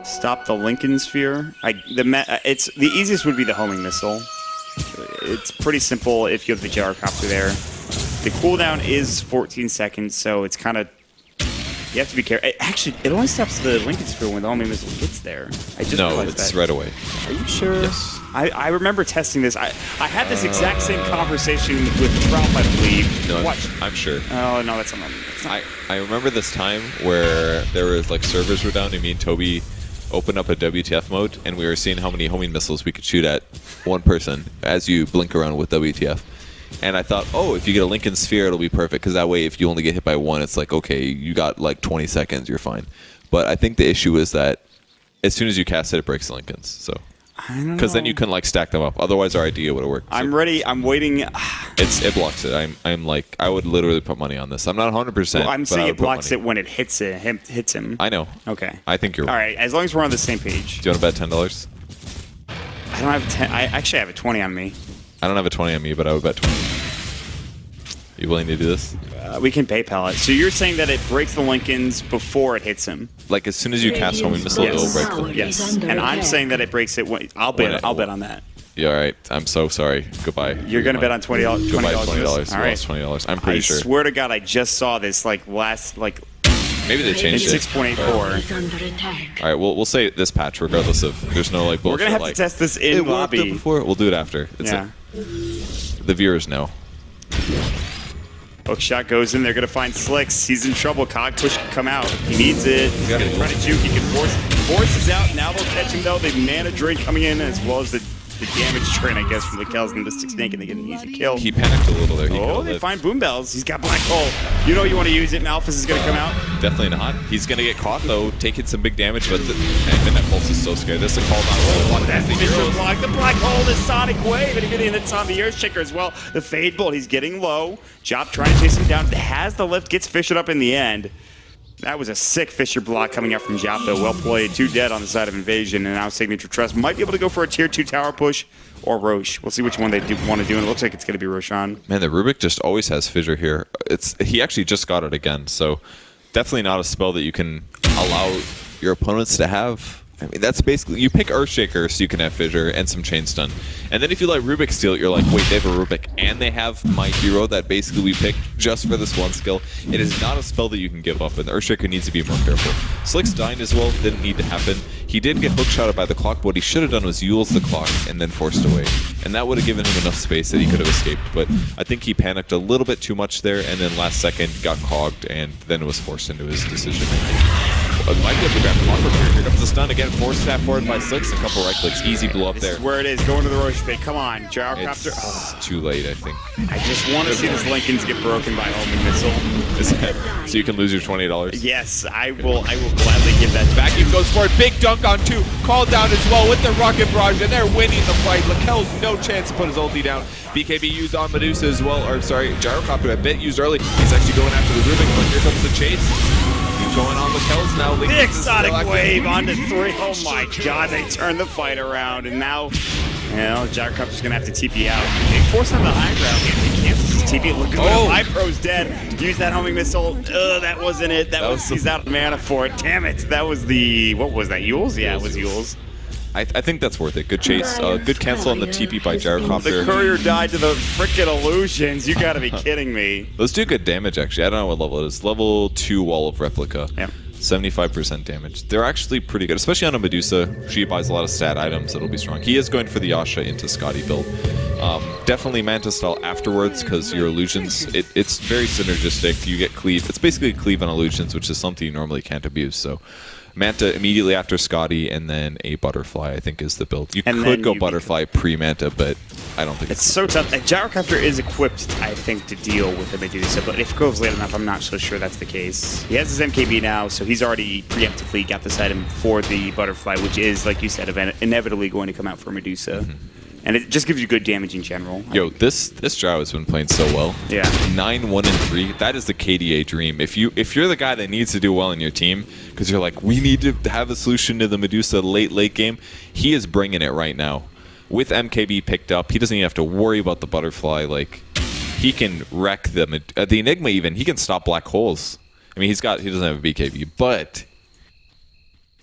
stop the Lincoln Sphere. The easiest would be the homing missile. It's pretty simple if you have the gyrocopter there. The cooldown is 14 seconds, so it's kind of... You have to be careful. Actually, it only stops the Lincoln Sphere when the homing missile gets there. I just realized it's that. right away. Are you sure? Yes. I remember testing this. I had this exact same conversation with Trump, I believe. No, Watch. I'm sure. Oh, no, that's not. I remember this time where there was like servers were down and me and Toby opened up a WTF mode and we were seeing how many homing missiles we could shoot at one person as you blink around with WTF. And I thought, oh, if you get a Lincoln Sphere, it'll be perfect. Because that way, if you only get hit by one, it's like, okay, you got like 20 seconds, you're fine. But I think the issue is that as soon as you cast it, it breaks the Lincolns. So, because then you can like stack them up. Otherwise, our idea would have worked. I'm ready. I'm waiting. It blocks it. I'm like, I would literally put money on this. I'm not 100%. Well, I'm saying it blocks it when it hits him. I know. Okay. I think you're right. All right. As long as we're on the same page. Do you want to bet $10? I don't have 10. I actually have a 20 on me. I don't have a 20 on me, but I would bet 20. You willing to do this? We can PayPal it. So you're saying that it breaks the Lincolns before it hits him? Like as soon as you cast homing missile, it'll break the Lincolns. Yes. And I'm saying that it breaks it when... I'll bet on that. Yeah, all right. I'm so sorry. Goodbye. You're going to bet on $20? Goodbye, $20. All right. $20. I'm pretty sure. I swear to God, I just saw this maybe they changed it. 6.84. All right, we'll say this patch, regardless of there's no like bullshit. We're gonna have to test this in lobby. It worked before. We'll do it after. The viewers know. Hookshot goes in. They're gonna find Slicks. He's in trouble. Cog push can come out. He needs it. He's gonna try to juke. He can force is out. Now they'll catch him though. They mana drain coming in as well as the damage train, I guess, from the Kells and the Mystic Snake, and they get an easy kill. He panicked a little there. They find Boom Bells. He's got Black Hole. You know you want to use it. Malphus is going to come out. Definitely not. He's going to get caught, though, taking some big damage, but Midnight Pulse is so scary. This is a call down. That Fisher block. The Black Hole, the Sonic Wave, and getting it's on the Earthshaker as well. The Fade Bolt, he's getting low. Jop trying to chase him down. Has the lift, gets Fishered up in the end. That was a sick Fisher block coming out from Jop, though. Well played. 2 dead on the side of Invasion, and now Signature.Trust might be able to go for a tier 2 tower push or Roche. We'll see which one they want to do, and it looks like it's going to be Roshan. Man, the Rubik just always has Fissure here. He actually just got it again, so definitely not a spell that you can allow your opponents to have. I mean, that's basically, you pick Earthshaker so you can have Fissure and some Chain Stun. And then if you let Rubik steal it, you're like, wait, they have a Rubik and they have my hero that basically we picked just for this one skill. It is not a spell that you can give up, and the Earthshaker needs to be more careful. Slick's dying as well, didn't need to happen. He did get hookshotted by the clock, but what he should have done was Yule's the clock and then forced away. And that would have given him enough space that he could have escaped. But I think he panicked a little bit too much there, and then last second got cogged, and then was forced into his decision making. might be able to grab Clockwork here. Here comes the stun again. Force snap forward by Slicks. A couple right clicks. Easy blow up there. This is where it is. Going to the Roche pit. Come on, Gyrocopter. It's too late, I think. I just want to see this Lincolns get broken by homing missile. So you can lose your $20. Yes, I will gladly give that. Vacuum goes forward. Big dunk on 2. Called down as well with the Rocket Barrage, and they're winning the fight. Lakel's no chance to put his ulti down. BKB used on Medusa as well. Or sorry, Gyrocopter a bit used early. He's actually going after the Rubik, but here comes the chase. He's going on Lakel's now. Big Sonic Wave onto 3. Oh my god, they turned the fight around, and now, Gyrocopter's going to have to TP out. They force on the high ground. He can't just TP. Look at my pro's dead. Use that homing missile. That wasn't it. He's out of mana for it. Damn it. That was the, what was that, Yules? Yeah, it was Yules. I think that's worth it. Good chase. Good cancel on the TP by Gyrocopter. The courier died to the frickin' illusions. You gotta be kidding me. Those do good damage, actually. I don't know what level it is. Level 2 Wall of Replica. Yep. 75% damage. They're actually pretty good, especially on a Medusa. She buys a lot of stat items that'll be strong. He is going for the Yasha into Scotty build. Definitely Manta style afterwards, because your illusions, it's very synergistic. You get cleave. It's basically cleave on illusions, which is something you normally can't abuse. So Manta immediately after Scotty, and then a Butterfly, I think, is the build. You could go Butterfly pre-Manta, but I don't think it's so tough. Gyrocopter is equipped, I think, to deal with the Medusa, but if it goes late enough, I'm not so sure that's the case. He has his MKB now, so he's already preemptively got this item for the Butterfly, which is, like you said, inevitably going to come out for Medusa. And it just gives you good damage in general. Yo, this Drow has been playing so well. Yeah. 9-1-3. That is the KDA dream. If you're the guy that needs to do well in your team, because you're like, we need to have a solution to the Medusa late game, he is bringing it right now. With MKB picked up, he doesn't even have to worry about the Butterfly. Like, he can wreck the Enigma even. He can stop black holes. I mean, he doesn't have a BKB, but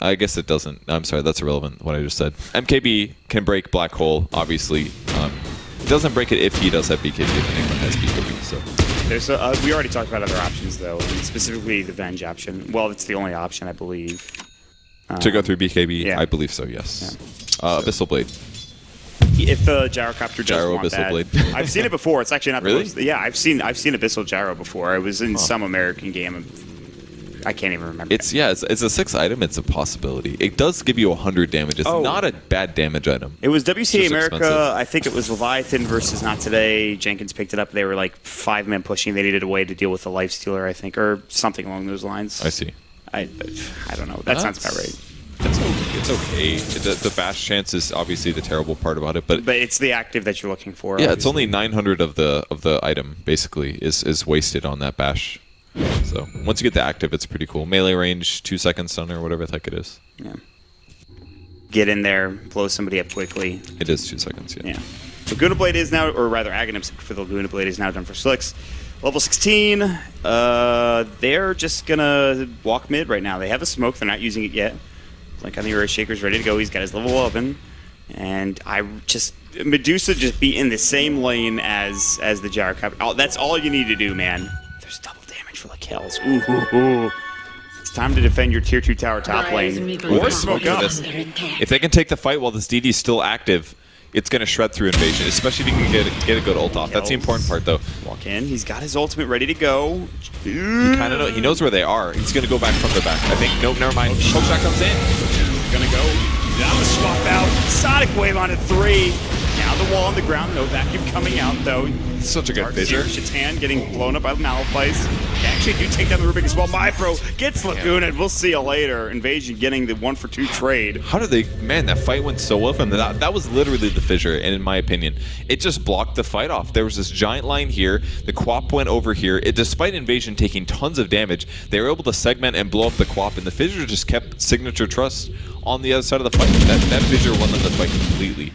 I guess it doesn't. I'm sorry, that's irrelevant, what I just said. MKB can break Black Hole, obviously. It doesn't break it if he does have BKB, if Enigma has BKB, so. We already talked about other options, though, and specifically the Venge option. Well, it's the only option, I believe. To go through BKB? Yeah. I believe so, yes. Yeah. Abyssal Blade. If the Gyrocopter does want Abyssal that. Blade. I've seen it before. It's actually not really? the most, yeah, I've seen Abyssal Gyro before. It was in some American game. I can't even remember. It's a 6 item. It's a possibility. It does give you 100 damage. It's not a bad damage item. It was WCA America. Expensive. I think it was Leviathan versus Not Today. Jenkins picked it up. They were like 5-man pushing. They needed a way to deal with the Lifestealer, I think, or something along those lines. I see. I don't know. That sounds about right. It's okay. The bash chance is obviously the terrible part about it, but it's the active that you're looking for. Yeah, obviously. It's only 900 of the item basically is wasted on that bash. So once you get the active, it's pretty cool. Melee range, 2 second stun or whatever the heck it is. Yeah. Get in there, blow somebody up quickly. It is 2 seconds. Yeah. Laguna Blade is now, or rather, Aghanim for the Laguna Blade is now done for Slicks. Level 16. They're just gonna walk mid right now. They have a smoke. They're not using it yet. Like on the Earth Shaker's ready to go. He's got his level 11, and Medusa just be in the same lane as the Gyrocopter. That's all you need to do, man. There's double damage for Lakel's. Ooh. It's time to defend your tier 2 tower top lane. Or smoke up. If they can take the fight while this DD is still active, it's going to shred through Invasion, especially if you can get a good ult off. That's the important part, though. Walk in. He's got his ultimate ready to go. He kind of he knows where they are. He's going to go back from the back. I think. Nope, never mind. Hook shot comes in. Gonna go. Down the swap out. Sonic Wave on a 3. Down the wall on the ground. No vacuum coming out, though. Such a good fissure. Shatan getting blown up by the Malphite. They actually do take down the Rubik as well. MyPro gets Laguna. We'll see you later. Invasion getting the 1-for-2 trade. How did they... Man, that fight went so well from them. That was literally the fissure, and in my opinion, it just blocked the fight off. There was this giant line here. The Quap went over here. Despite Invasion taking tons of damage, they were able to segment and blow up the Quap, and the fissure just kept Signature.Trust on the other side of the fight. That fissure won them the fight completely.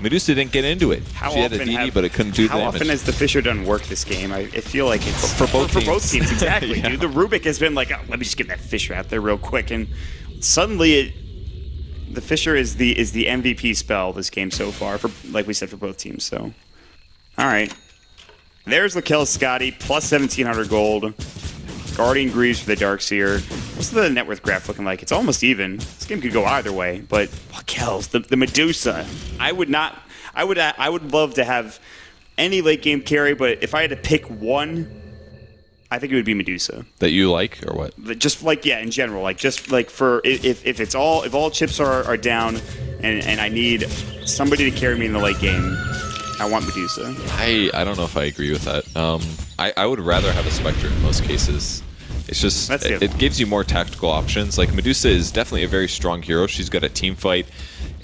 Medusa didn't get into it. She had a DD, but it couldn't do the damage. How often has the fissure done work this game? I feel like it's... For both teams, exactly, dude. The Rubik has been like, let me just get that fissure out there real quick, and suddenly the fissure is the MVP spell this game so far, for like we said, for both teams, so... Alright. There's Lakel Scotty, plus 1,700 gold. Guardian Greaves for the Darkseer. What's the net worth graph looking like? It's almost even. This game could go either way, but Lakel's the Medusa. I would love to have any late game carry, but if I had to pick one, I think it would be Medusa. That you like, or what? Just like, yeah, in general, like just like for if all chips are down, and I need somebody to carry me in the late game, I want Medusa. I don't know if I agree with that. I would rather have a Spectre in most cases. It's just it gives you more tactical options. Like Medusa is definitely a very strong hero. She's good at team fight.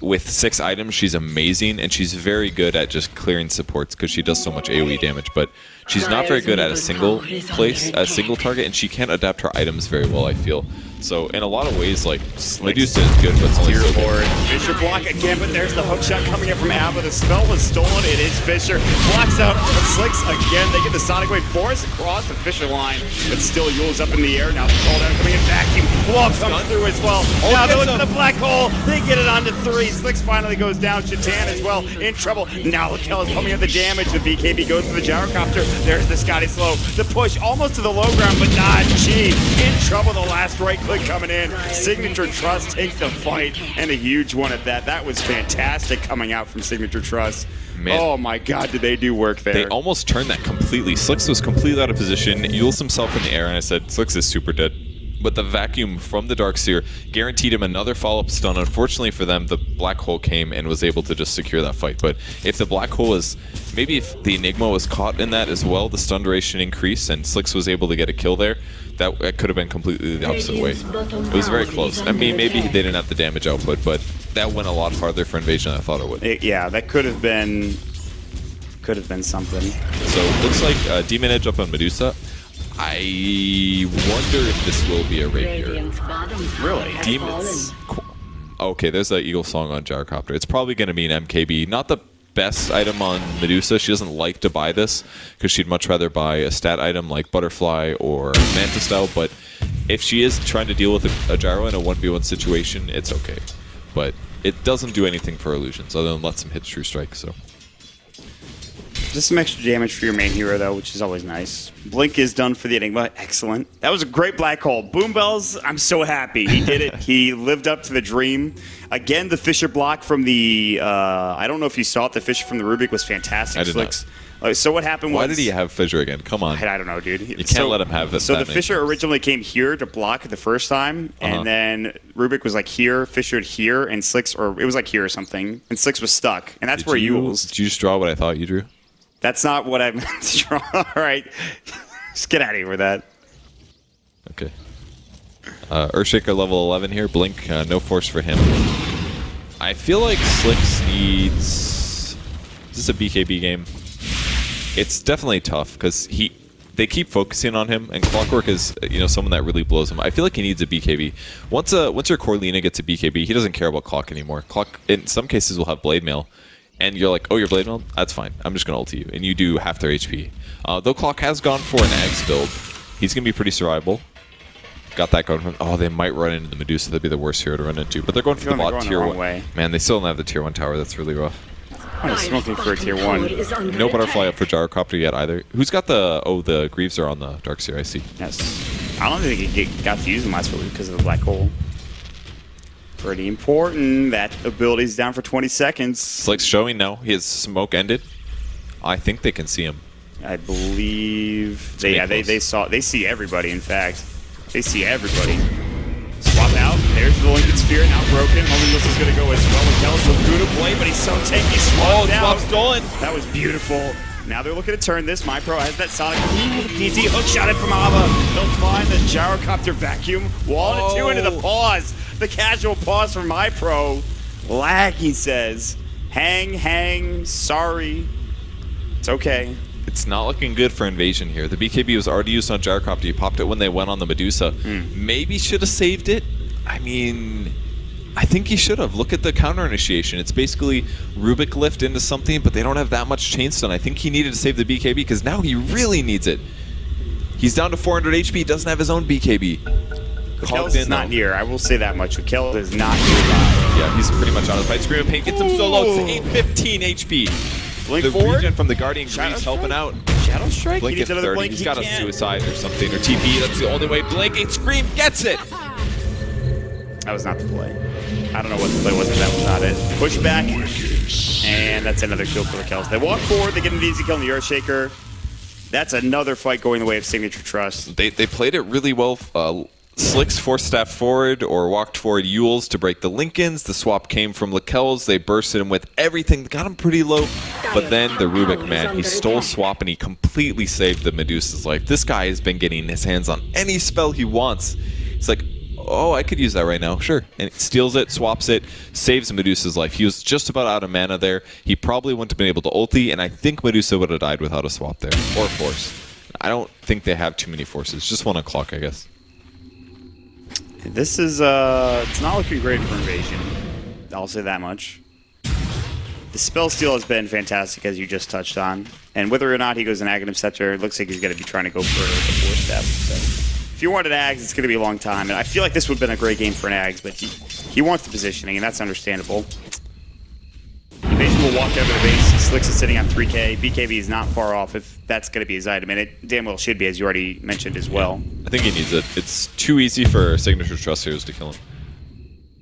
With 6 items, she's amazing, and she's very good at just clearing supports because she does so much AoE damage. But she's not very good at a single target, and she can't adapt her items very well, I feel. So in a lot of ways, like Medusa is good, but it's only so good. Fisher block again, but there's the hook shot coming in from Abba. The spell was stolen. It is Fisher. Blocks out Slicks again. They get the Sonic Wave force across the Fisher line, but still Yule's up in the air. Now the call down coming in vacuum. Wall comes through as well. Now they look at the black hole. They get it onto 3. Slicks finally goes down. Chatan as well in trouble. Now Lakel is coming in the damage. The BKB goes to the gyrocopter. There's the Scotty Slow. The push almost to the low ground, but not. G in trouble. The last right click coming in. Signature.Trust take the fight, and a huge one at that. That was fantastic coming out from Signature.Trust. Man. Oh my god, did they do work there. They almost turned that completely. Slicks was completely out of position. Yule's himself in the air, and I said, Slicks is super dead. But the vacuum from the Darkseer guaranteed him another follow-up stun. Unfortunately for them, the black hole came and was able to just secure that fight. But if the black hole was, maybe if the Enigma was caught in that as well, the stun duration increased and Slicks was able to get a kill there, that could have been completely the opposite way. It was very close. I mean, maybe they didn't have the damage output, but that went a lot farther for Invasion than I thought it would. Yeah, that could have been something. So it looks like Demon Edge up on Medusa. I wonder if this will be a rapier. Really? Demons. Okay, there's an Eagle Song on Gyrocopter. It's probably going to be an MKB. Not the best item on Medusa. She doesn't like to buy this because she'd much rather buy a stat item like Butterfly or Manta Style. But if she is trying to deal with a gyro in a 1v1 situation, it's okay. But it doesn't do anything for illusions other than let some hits True Strike. So. Just some extra damage for your main hero, though, which is always nice. Blink is done for the Enigma. Excellent. That was a great black hole. Boom Bells, I'm so happy. He did it. He lived up to the dream. Again, the Fisher block from the... I don't know if you saw it. The Fisher from the Rubik was fantastic. I did not. So what happened was... Why did he have Fisher again? Come on. I don't know, dude. You can't let him have this. So the Fisher originally came here to block the first time, and then Rubik was like here, Fisher here, and Slicks, or it was like here or something, and Slicks was stuck. And that's where Yule's... Did you just draw what I thought you drew? That's not what I meant to draw. All right. Just get out of here with that. Okay. Earthshaker level 11 here. Blink, no force for him. I feel like Slicks needs... This is a BKB game. It's definitely tough because they keep focusing on him, and Clockwork is someone that really blows him. I feel like he needs a BKB. Once your Corlina gets a BKB, he doesn't care about Clock anymore. Clock, in some cases, will have Blade Mail. And you're like, oh, you're Blade Mail? That's fine. I'm just going to ulti you. And you do half their HP. Though Clock has gone for an Axe build. He's going to be pretty survivable. Got that going from... Oh, they might run into the Medusa. That'd be the worst hero to run into. But they're going for the bot tier 1. Man, they still don't have the tier 1 tower. That's really rough. I'm smoking for a tier 1. No Butterfly up for Gyrocopter yet either. Who's got the... Oh, the Greaves are on the Darkseer, I see. Yes. I don't think he got to use them last week because of the black hole. Pretty important. That ability's down for 20 seconds. Slick's showing now. His smoke ended. I think they can see him. I believe they see everybody, in fact. They see everybody. Swap out. There's the Lincoln Sphere now broken. Homie List is going to go as well. Kellis with good play, but he's so tanky. Swap stolen. That was beautiful. Now they're looking to turn this. MyPro has that Sonic DT hook shot it from Ava. He'll find the Gyrocopter vacuum. Wall and 2 into the pause. The casual pause from MyPro. Lag, he says. Hang, sorry. It's okay. It's not looking good for Invasion here. The BKB was already used on Gyrocopter. He popped it when they went on the Medusa. Maybe should have saved it. I mean, I think he should have. Look at the counter initiation. It's basically Rubik lift into something, but they don't have that much chain stun. I think he needed to save the BKB because now he really needs it. He's down to 400 HP. He doesn't have his own BKB. Kellis is not near. I will say that much. Kellis is not nearby. Yeah, he's pretty much on his fight. Scream of Pain gets him so low. It's 815 HP. Blink the forward. regen from the Guardian Greaves helping out. Shadow Strike? Blink at 30. Blink. He's got a suicide or something. Or TP. That's the only way. Blinking Scream gets it. That was not the play. I don't know what the play was, but that was not it. Push back. And that's another kill for the Kells. They walk forward. They get an easy kill on the Earthshaker. That's another fight going the way of Signature.Trust. They played it really well. Slicks forced staff forward or walked forward Yules to break the Lincolns. The swap came from Lakel's. They bursted him with everything. Got him pretty low. But then the Rubik, man, he stole swap and he completely saved the Medusa's life. This guy has been getting his hands on any spell he wants. He's like, oh, I could use that right now. Sure. And steals it, swaps it, saves Medusa's life. He was just about out of mana there. He probably wouldn't have been able to ulti, and I think Medusa would have died without a swap there. Or force. I don't think they have too many forces. Just one on clock, I guess. This is, it's not looking great for Invasion. I'll say that much. The spell steal has been fantastic, as you just touched on. And whether or not he goes an Aghanim Scepter, it looks like he's going to be trying to go for the 4th step. So if you wanted Ags, it's going to be a long time. And I feel like this would have been a great game for an Ags, but he wants the positioning, and that's understandable. Invasion will walk over the base. Slicks is sitting on 3k. BKB is not far off if that's going to be his item, and it damn well should be, as you already mentioned as well. I think he needs it. It's too easy for Signature.Trust heroes to kill him.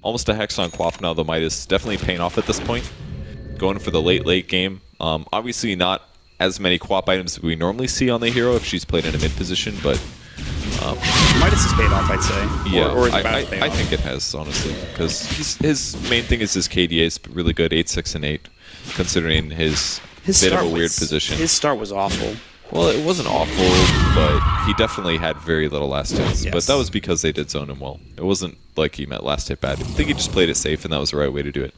Almost a Hex on Quaff now. The Midas definitely paying off at this point. Going for the late game. Obviously not as many Quaff items that we normally see on the hero if she's played in a mid position, but Midas has paid off, I'd say. Yeah, or is about to pay I off. think it has, honestly, because his main thing is his KDA is really good, 8, 6, and 8, considering his bit of a weird position. His start was awful. Well, it wasn't awful, but he definitely had very little last hits. Yes. But that was because they did zone him well. It wasn't like he meant last hit bad. I think he just played it safe, and that was the right way to do it.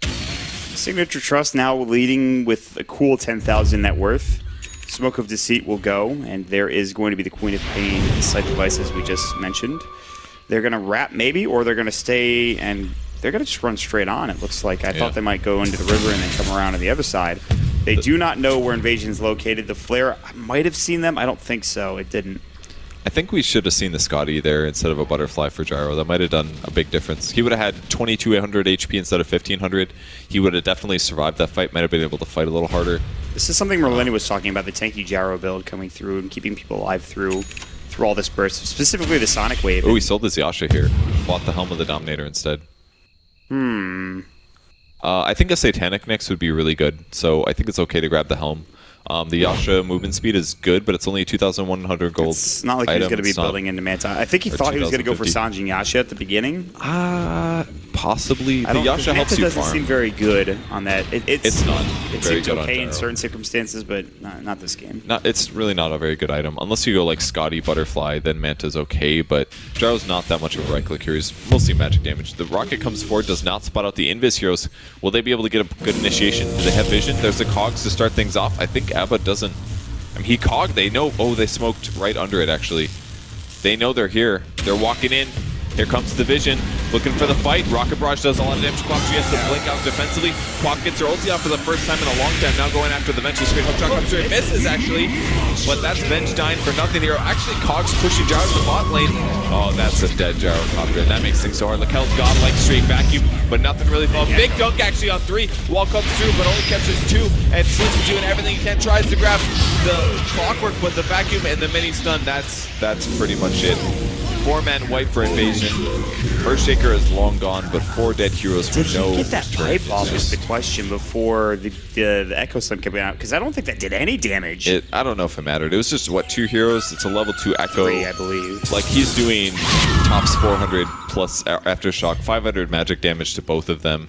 Signature.Trust now leading with a cool 10,000 net worth. Smoke of Deceit will go, and there is going to be the Queen of Pain site devices we just mentioned. They're going to wrap maybe, or they're going to stay, and they're going to just run straight on, it looks like. I thought they might go into the river and then come around on the other side. They do not know where Invasion's located. The Flare, I might have seen them. I don't think so. It didn't. I think we should have seen the Scotty there instead of a Butterfly for Gyro. That might have done a big difference. He would have had 2200 HP instead of 1500. He would have definitely survived that fight, might have been able to fight a little harder. This is something Merlini was talking about, the tanky Gyro build coming through and keeping people alive through all this burst, specifically the Sonic Wave. Oh, he sold his Yasha here. Bought the Helm of the Dominator instead. I think a Satanic Nyx would be really good, so I think it's okay to grab the Helm. The Yasha movement speed is good, but it's only 2,100 gold. It's not like he was going to be building into Manta. I think he thought he was going to go for Sanjin Yasha at the beginning. Possibly. The Yasha helps you doesn't farm. seem very good on that. It's not it very seems good okay on in Gyro. certain circumstances, but not this game. It's really not a very good item. Unless you go like Scotty, Butterfly, then Manta's okay, but Gyro's not that much of a right-click here. He's mostly magic damage. The Rocket comes forward, does not spot out the Invis heroes. Will they be able to get a good initiation? Do they have vision? There's the Cogs to start things off. I think Abba doesn't. I mean, he cogged. They know. Oh, they smoked right under it, actually. They know they're here. They're walking in. Here comes the vision. Looking for the fight. Rocket Barrage does a lot of damage. Quaff, she has to blink out defensively. Quaff gets her ulti out for the first time in a long time. Now going after the Venge. Straight hook shot comes through. It misses, actually. But that's Venge dying for nothing here. Actually, Cogs pushing Gyro to the bot lane. Oh, that's a dead Gyrocopter. And that makes things so hard. Lakel's godlike straight vacuum, but nothing really fell. Big dunk actually on 3. Wall comes through, but only catches 2. And Slicks is doing everything he can. Tries to grab the clockwork, but the vacuum and the mini stun, that's pretty much it. 4-man wipe for Invasion. Earthshaker is long gone, but 4 dead heroes for no Did he get that return. pipe off is the question before the Echo Slam came out, because I don't think that did any damage. I don't know if it mattered. It was just, what, 2 heroes? It's a level 2 Echo. 3, I believe. Like, he's doing tops 400 plus Aftershock, 500 magic damage to both of them.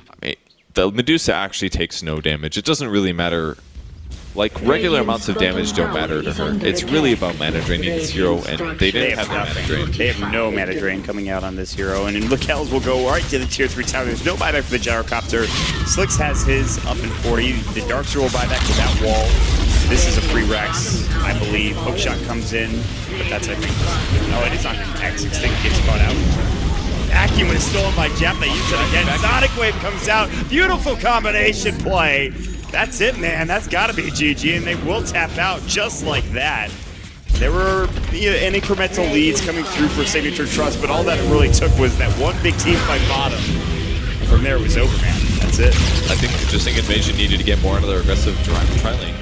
I mean, the Medusa actually takes no damage. It doesn't really matter. Like, regular amounts of damage don't matter to her. It's really about mana draining this hero, and they didn't have the mana drain. They have no mana drain coming out on this hero, and Lakel's will go right to the tier 3 tower. There's no buyback for the Gyrocopter. Slicks has his up in 40. The Darkster will buyback to that wall. This is a free Rex, I believe. Hookshot comes in, but that's, I think, no, it is on X. Extinct gets caught out. Vacuum is stolen by Jeff. They use it again. Sonic Wave comes out. Beautiful combination play. That's it, man. That's got to be GG, and they will tap out just like that. There were incremental leads coming through for Signature.Trust, but all that it really took was that one big team fight bottom. From there, it was over, man. That's it. I think Invasion needed to get more into their aggressive tri lane.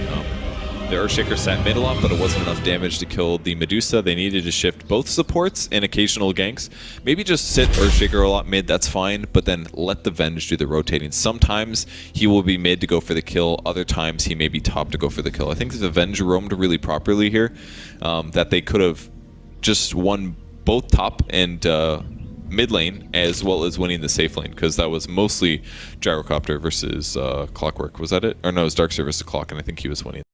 The Earthshaker sat mid a lot, but it wasn't enough damage to kill the Medusa. They needed to shift both supports and occasional ganks. Maybe just sit Earthshaker a lot mid, that's fine, but then let the Venge do the rotating. Sometimes he will be mid to go for the kill, other times he may be top to go for the kill. I think the Venge roamed really properly here, that they could have just won both top and mid lane, as well as winning the safe lane, because that was mostly Gyrocopter versus Clockwork. Was that it? Or no, it was Darkseer versus Clock, and I think he was winning.